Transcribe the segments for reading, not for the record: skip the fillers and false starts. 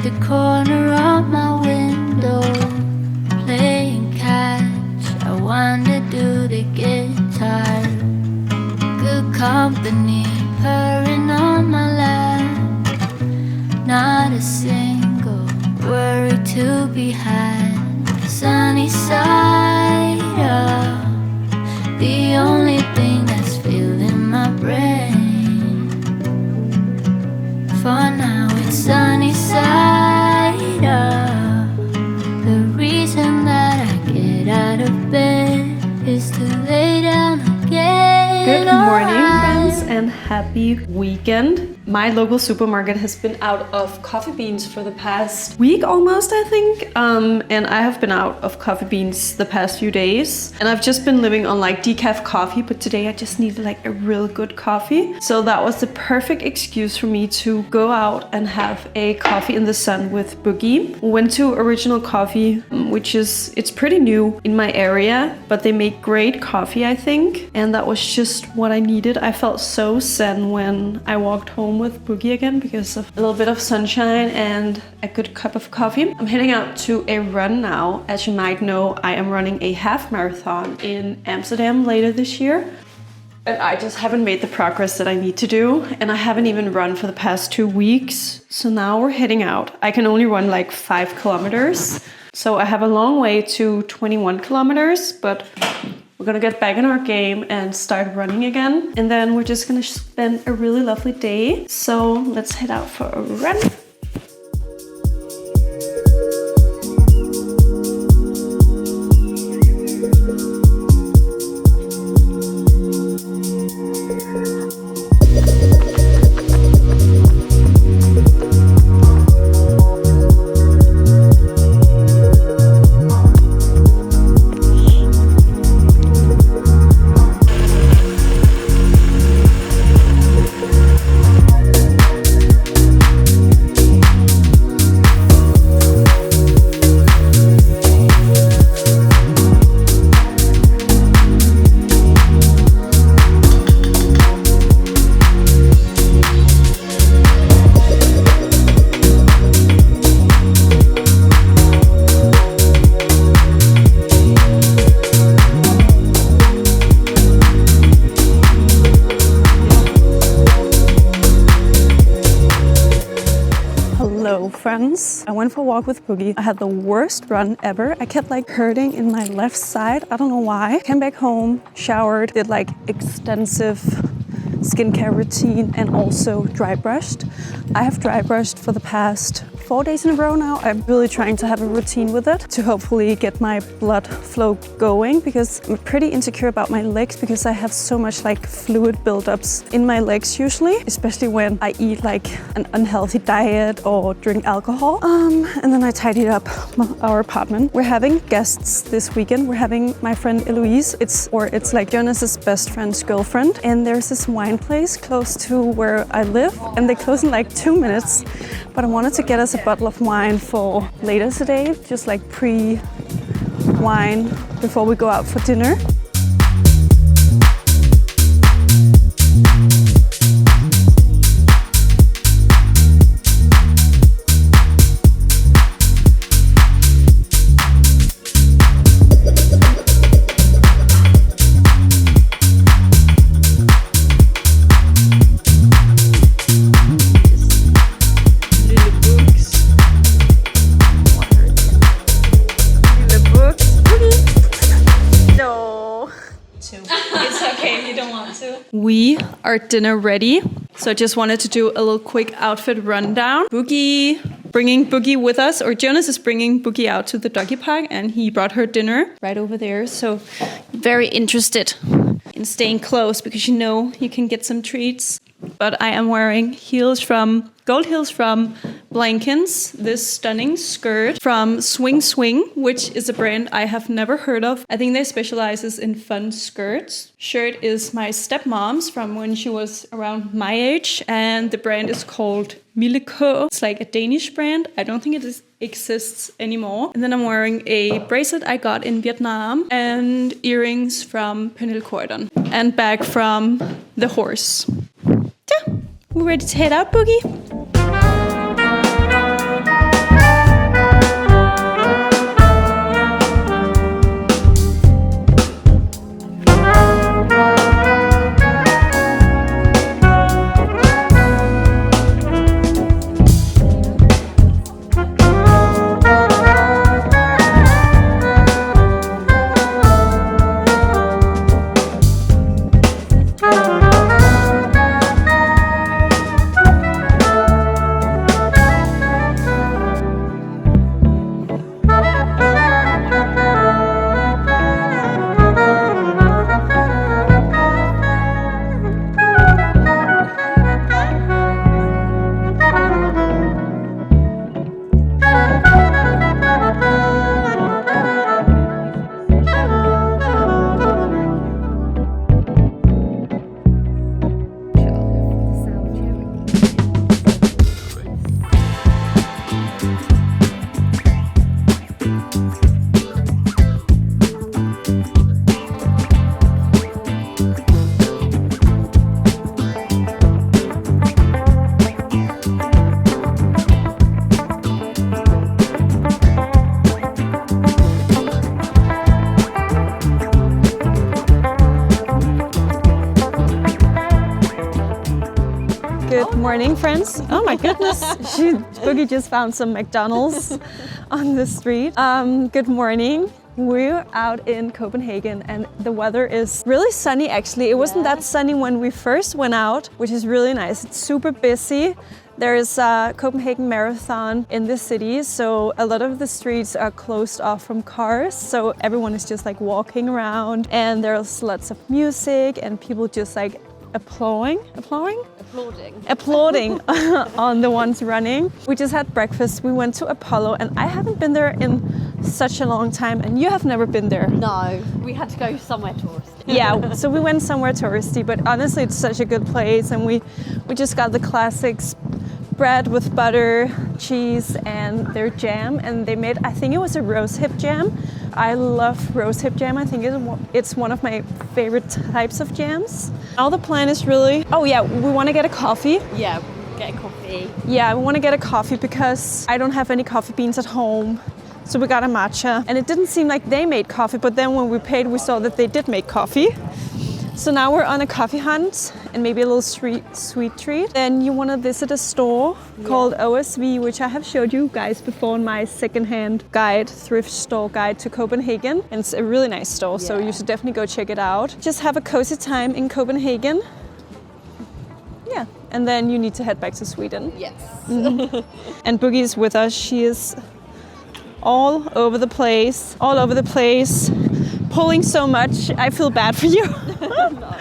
the corner of my window, playing catch. I wander to the guitar, good company purring on my lap. Not a single worry to be had. Sunny side up, the only thing that's filling my brain. For now it's sunny side up. The reason that I get out of bed is to lay down again. Good morning, friends, and happy weekend. My local supermarket has been out of coffee beans for the past week almost, I think. And I have been out of coffee beans the past few days. And I've just been living on like decaf coffee, but today I just needed like a real good coffee. So that was the perfect excuse for me to go out and have a coffee in the sun with Boogie. We went to Original Coffee, which it's pretty new in my area, but they make great coffee, I think. And that was just what I needed. I felt so zen when I walked home with Boogie again because of a little bit of sunshine and a good cup of coffee. I'm heading out to a run now. As you might know, I am running a half marathon in Amsterdam later this year. But I just haven't made the progress that I need to do. And I haven't even run for the past 2 weeks. So now we're heading out. I can only run like 5 kilometers. So I have a long way to 21 kilometers, but we're gonna get back in our game and start running again. And then we're just gonna spend a really lovely day. So let's head out for a run. Friends, I went for a walk with Boogie. I had the worst run ever. I kept like hurting in my left side. I don't know why. Came back home, showered, did like extensive skincare routine and also dry brushed. I have dry brushed for the past 4 days in a row now. I'm really trying to have a routine with it to hopefully get my blood flow going because I'm pretty insecure about my legs because I have so much like fluid buildups in my legs usually, especially when I eat like an unhealthy diet or drink alcohol. And then I tidied up our apartment. We're having guests this weekend. We're having my friend Eloise. It's like Jonas's best friend's girlfriend. And there's this wine place close to where I live and they close in like 2 minutes. But I wanted to get us a bottle of wine for later today, just like pre-wine before we go out for dinner. We are dinner ready. So I just wanted to do a little quick outfit rundown. Bringing Boogie with us, or Jonas is bringing Boogie out to the doggy park and he brought her dinner right over there. So very interested in staying close because you know you can get some treats. But I am wearing gold heels from Blankens, this stunning skirt from Swing Swing, which is a brand I have never heard of. I think they specializes in fun skirts. Shirt is my stepmom's from when she was around my age, and the brand is called Mileko. It's like a Danish brand. I don't think it exists anymore. And then I'm wearing a bracelet I got in Vietnam and earrings from Pernille Cordon and bag from The Horse. Yeah, we're ready to head out, Boogie. Good morning, friends. Oh my goodness, Boogie just found some McDonald's on the street. Good morning. We're out in Copenhagen and the weather is really sunny actually. It wasn't that sunny when we first went out, which is really nice. It's super busy. There is a Copenhagen Marathon in the city, so a lot of the streets are closed off from cars, so everyone is just like walking around and there's lots of music and people just like applauding on the ones running. We just had breakfast. We went to Apollo and I haven't been there in such a long time, and you have never been there. No, we had to go somewhere touristy. Yeah, so we went somewhere touristy, but honestly it's such a good place, and we just got the classics, bread with butter, cheese, and their jam, and they made, I think it was a rosehip jam. I love rosehip jam. I think it's one of my favorite types of jams. Now the plan is really, oh yeah, we want to get a coffee. Yeah, get a coffee. Yeah, we want to get a coffee because I don't have any coffee beans at home. So we got a matcha, and it didn't seem like they made coffee, but then when we paid, we saw that they did make coffee. So now we're on a coffee hunt and maybe a little sweet treat. Then you want to visit a store called OSV, which I have showed you guys before in my secondhand guide, thrift store guide to Copenhagen. And it's a really nice store, so you should definitely go check it out. Just have a cozy time in Copenhagen. Yeah, and then you need to head back to Sweden. Yes. And Boogie is with us. She is all over the place, pulling so much. I feel bad for you. No,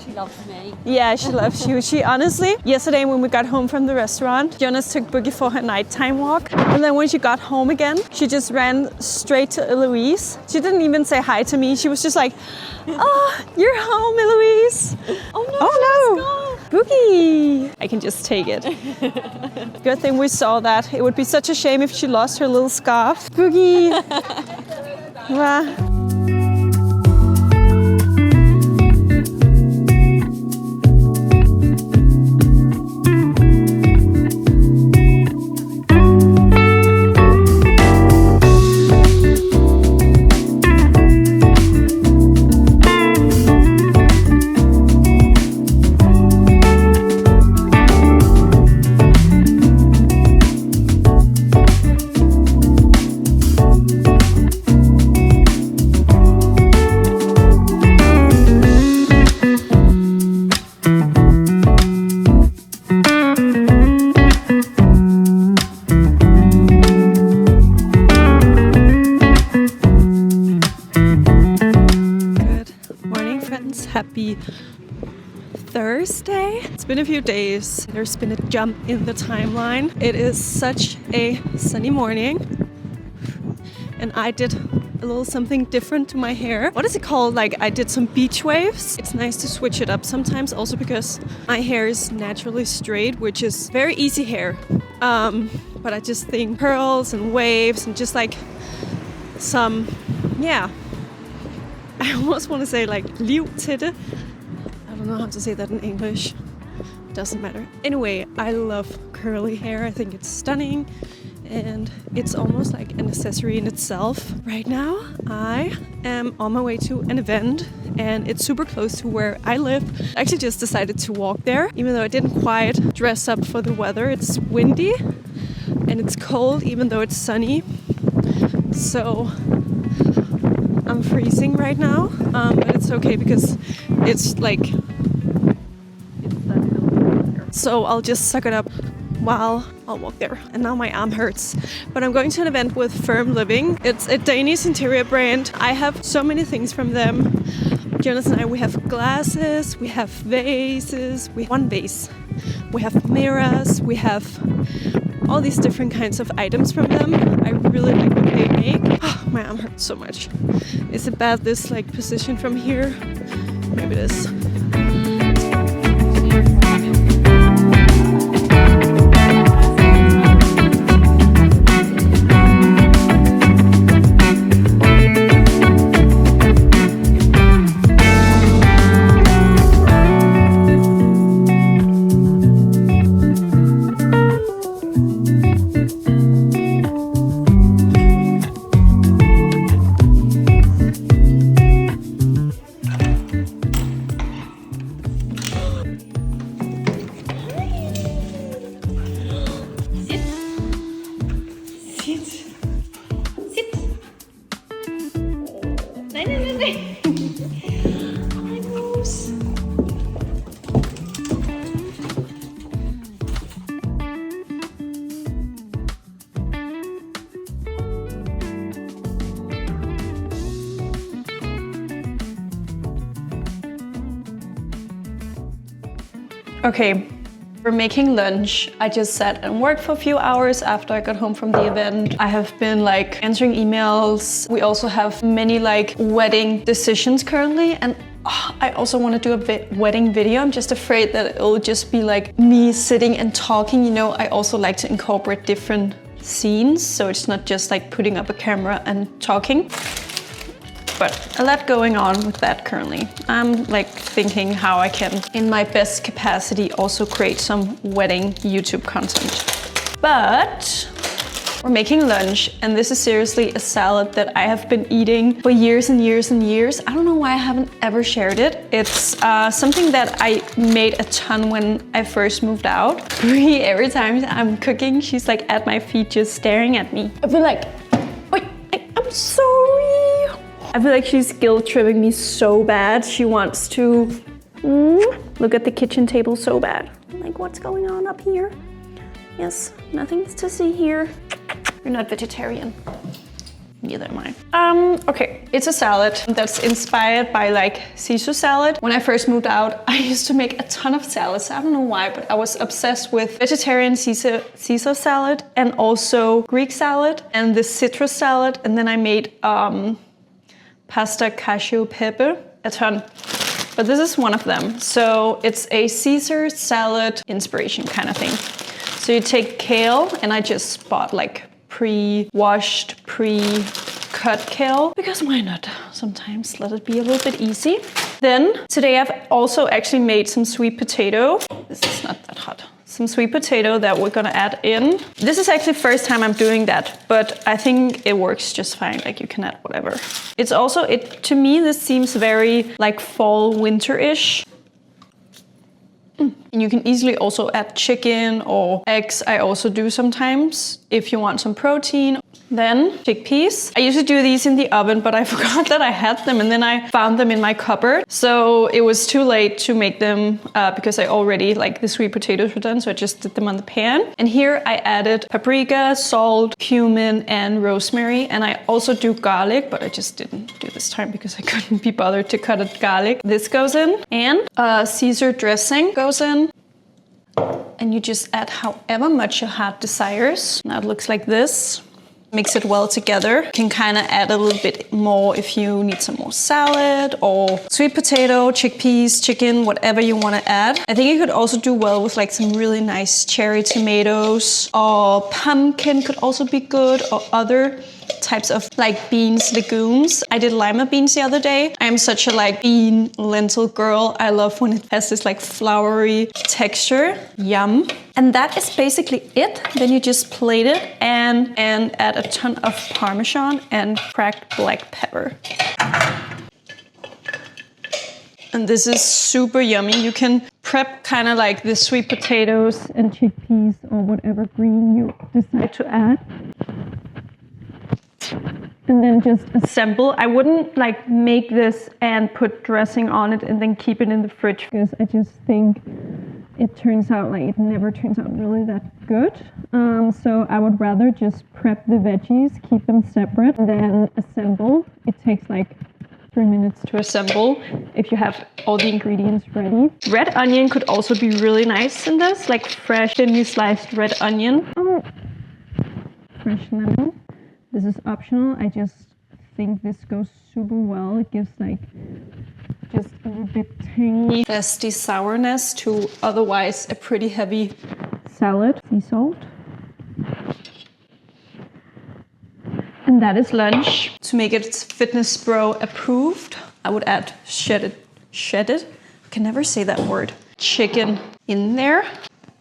she loves me. Yeah, she loves you. She honestly, yesterday when we got home from the restaurant, Jonas took Boogie for her nighttime walk. And then when she got home again, she just ran straight to Eloise. She didn't even say hi to me. She was just like, oh, you're home, Eloise. Oh no. Boogie! I can just take it. Good thing we saw that. It would be such a shame if she lost her little scarf. Boogie! Wow. Happy Thursday. It's been a few days. There's been a jump in the timeline. It is such a sunny morning and I did a little something different to my hair. What is it called? Like I did some beach waves. It's nice to switch it up sometimes also because my hair is naturally straight, which is very easy hair. But I just think curls and waves and just like some, yeah. I almost want to say like liv til det. I don't know how to say that in English. Doesn't matter. Anyway, I love curly hair. I think it's stunning and it's almost like an accessory in itself. Right now, I am on my way to an event and it's super close to where I live. I actually just decided to walk there, even though I didn't quite dress up for the weather. It's windy and it's cold, even though it's sunny. So I'm freezing right now, but it's okay because it's like, so I'll just suck it up while I'll walk there. And now my arm hurts. But I'm going to an event with Firm Living. It's a Danish interior brand. I have so many things from them. Jonas and I, we have glasses, we have vases, we have one vase. We have mirrors, we have all these different kinds of items from them. I really like what they make. Oh, my arm hurts so much. Is it bad this like position from here? Maybe it is. My nose. Okay, we're making lunch. I just sat and worked for a few hours after I got home from the event. I have been like answering emails. We also have many like wedding decisions currently, and I also want to do a wedding video. I'm just afraid that it'll just be like me sitting and talking. You know, I also like to incorporate different scenes, so it's not just like putting up a camera and talking. But a lot going on with that currently. I'm like thinking how I can, in my best capacity, also create some wedding YouTube content. But we're making lunch, and this is seriously a salad that I have been eating for years and years and years. I don't know why I haven't ever shared it. It's something that I made a ton when I first moved out. Brie, every time I'm cooking, she's like at my feet just staring at me. I feel like, wait, I'm sorry. I feel like she's guilt tripping me so bad. She wants to look at the kitchen table so bad. Like, what's going on up here? Yes, nothing to see here. You're not vegetarian. Neither am I. Okay, it's a salad that's inspired by like Caesar salad. When I first moved out, I used to make a ton of salads. I don't know why, but I was obsessed with vegetarian Caesar salad and also Greek salad and the citrus salad. And then I made pasta cashew pepe, a ton. But this is one of them. So it's a Caesar salad inspiration kind of thing. So you take kale, and I just bought like pre-washed, pre-cut kale, because why not? Sometimes let it be a little bit easy. Then today I've also actually made some sweet potato. This is not that hot. Some sweet potato that we're gonna add in. This is actually the first time I'm doing that, but I think it works just fine. Like, you can add whatever. It's also, to me, this seems very like fall, winter-ish. And you can easily also add chicken or eggs. I also do sometimes if you want some protein. Then chickpeas. I usually do these in the oven, but I forgot that I had them, and then I found them in my cupboard. So it was too late to make them because I already, like, the sweet potatoes were done, so I just did them on the pan. And here I added paprika, salt, cumin, and rosemary. And I also do garlic, but I just didn't do this time because I couldn't be bothered to cut it garlic. This goes in, and Caesar dressing goes in. And you just add however much your heart desires. Now it looks like this. Mix it well together. You can kind of add a little bit more if you need some more salad or sweet potato, chickpeas, chicken, whatever you want to add. I think you could also do well with like some really nice cherry tomatoes, or pumpkin could also be good, or other types of like beans, legumes. I did lima beans the other day. I am such a like bean lentil girl. I love when it has this like floury texture. Yum. And that is basically it. Then you just plate it and add a ton of Parmesan and cracked black pepper. And this is super yummy. You can prep kind of like the sweet potatoes and chickpeas or whatever green you decide to add. And then just assemble. I wouldn't like make this and put dressing on it and then keep it in the fridge, because I just think it turns out like it never turns out really that good. So I would rather just prep the veggies, keep them separate, and then assemble. It takes like 3 minutes to assemble if you have all the ingredients ready. Red onion could also be really nice in this, like fresh, thinly sliced red onion. Fresh lemon. This is optional. I just think this goes super well. It gives like just a little bit tangy, zesty sourness to otherwise a pretty heavy salad. Sea salt. And that is lunch. To make it fitness bro approved, I would add shredded, I can never say that word, chicken in there.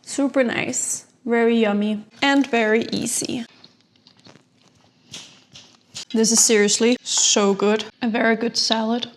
Super nice, very yummy, and very easy. This is seriously so good. A very good salad.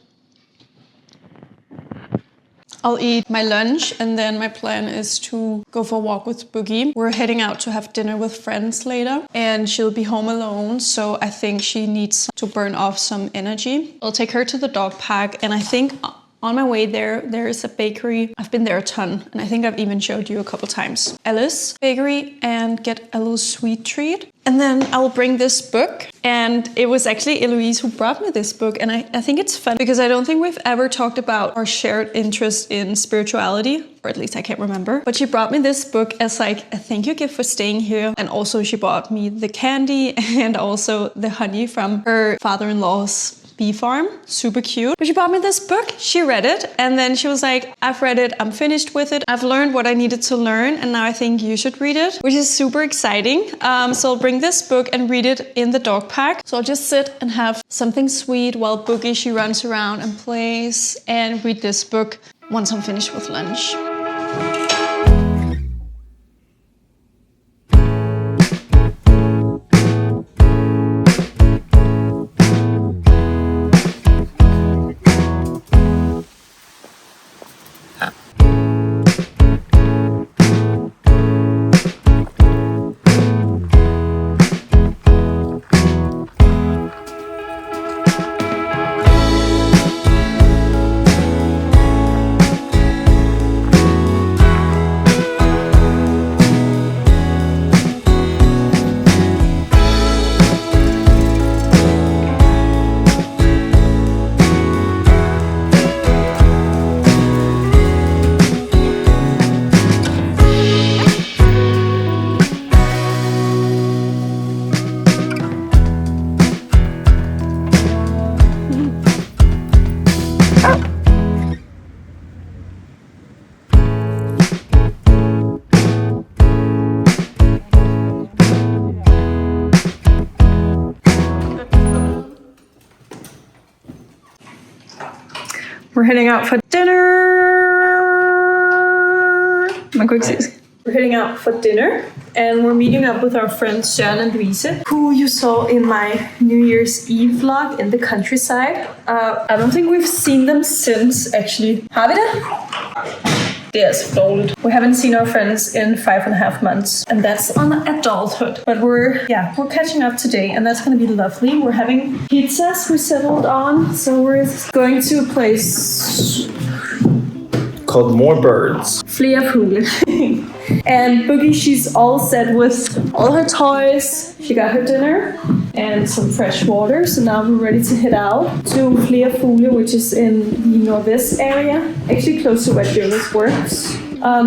I'll eat my lunch and then my plan is to go for a walk with Boogie. We're heading out to have dinner with friends later and she'll be home alone, so I think she needs to burn off some energy. I'll take her to the dog park and I think on my way there is a bakery. I've been there a ton and I think I've even showed you a couple times. Alice Bakery, and get a little sweet treat. And then I'll bring this book, and it was actually Eloise who brought me this book, and I think it's fun because I don't think we've ever talked about our shared interest in spirituality, or at least I can't remember. But she brought me this book as like a thank you gift for staying here, and also she bought me the candy and also the honey from her father-in-law's bee farm. Super cute. But she bought me this book, she read it, and then she was like, I've read it, I'm finished with it, I've learned what I needed to learn, and now I think you should read it, which is super exciting. So I'll bring this book and read it in the dog park. So I'll just sit and have something sweet while Boogie, she runs around and plays, and read this book once I'm finished with lunch. We're heading out for dinner. We're heading out for dinner and we're meeting up with our friends Søren and Louise, who you saw in my New Year's Eve vlog in the countryside. I don't think we've seen them since, actually. Har vi det? Det er altså dårligt. We haven't seen our friends in 5.5 months, and that's on adulthood. But we're catching up today, and that's gonna be lovely. We're having pizzas we settled on, so we're going to a place called More Birds. Flere fugle. And Boogie, she's all set with all her toys. She got her dinner and some fresh water. So now we're ready to head out to Flere fugle, which is in the Northwest area, actually close to where Jonas works.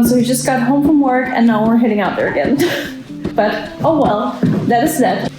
So we just got home from work and now we're heading out there again. But oh well, that is that.